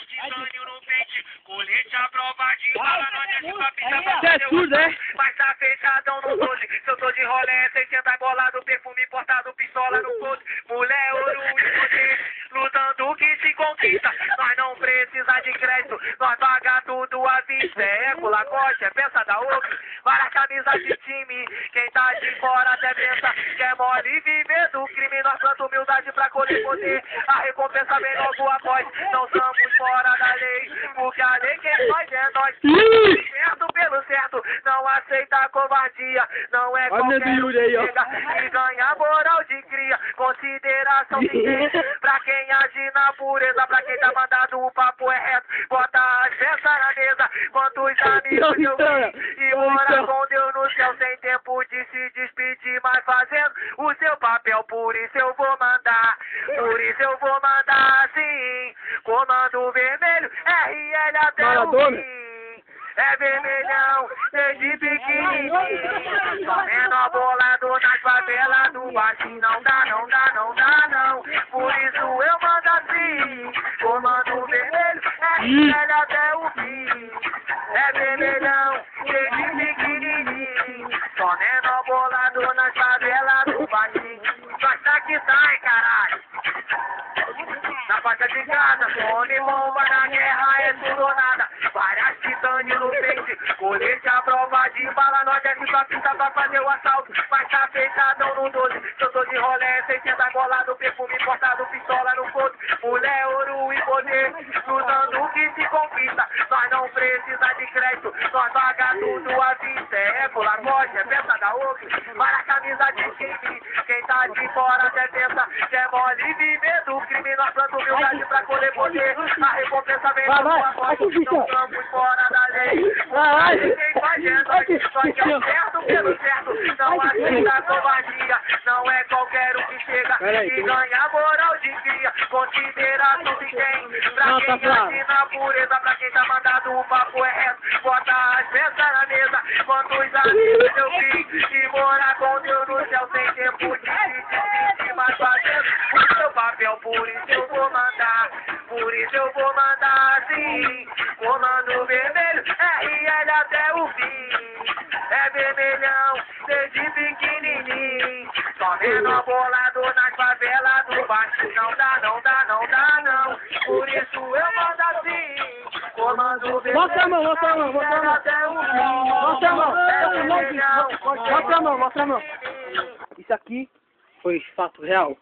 titânio no pente, colete à prova de bala, nós desce pra pista pra Você é surdo, é? mas tá fechadão no 12, se eu tô de rolé, 600 bolado, perfume importado, pistola no cold, mulher, ouro e poder, lutando que se conquista, nós não precisa de crédito, nós paga tudo à vista, é Lacoste, é peça da outra, várias camisas de time, quem tá de fora até pensa que é mole viver do crime, nós planta humildade pra colher poder, a recompensa vem logo após, não somos fora da lei, porque a lei que é nós, certo pelo certo, não aceita covardia, não é qualquer um que chega e ganha moral de cria, consideração se tem, pra quem age na pureza, pra quem tá mandado o papo é reto, bota as peças na mesa, quantos amigos eu vi, e mora com Deus no céu, sem tempo de se despedir, mas fazendo o seu papel, por isso eu vou mandar, sim, comando vermelho, RL até o fim. É vermelhão, desde pequenininho, só menor bolado nas favelas do baixinho, não dá, não, por isso eu mando assim, comando vermelho, RL até o fim, é vermelhão, desde pequenininho, só menor bolado nas favelas do baixinho, nós tá que sai, caralho. Na faixa de casa, some bomba na guerra, é tudo ou nada. Várias titânios no peito, colete à prova de bala, nós desce pra pista pra fazer o assalto. Mas tá fechadão no 12, se eu tô de rolé, 600 bolado, perfume importado, pistola no coto. Mulher, ouro e poder, lutando o que se conquista. Nós não precisa de crédito, nós paga tudo à vista. É Lacoste, é peça da outra, várias camisas de time. Quem tá de fora até pensa que é mole viver do crime, nós planta humildade pra colher poder, a recompensa vem na sua voz, não estamos fora da lei, ninguém faz nós que é o certo pelo certo, não aceita covardia, não é qualquer um que chega e ganha moral de cria, consideração se tem, pra quem age na pureza, pra quem tá mandado o papo é reto, bota as peças na mesa, quantos amigos eu vi, e mora com Deus no céu, sem tempo de se despedir, mas fazendo o seu papel, por isso eu vou mandar sim, comando vermelho, RL até o fim, é vermelhão, desde pequenininho, só menor bolado nas favelas do baixo, não dá, não, por isso eu mando assim, comando vermelho, mostra a mão, até o fim, mostra a mão, é vermelhão, mostra a mão, isso aqui foi fato real.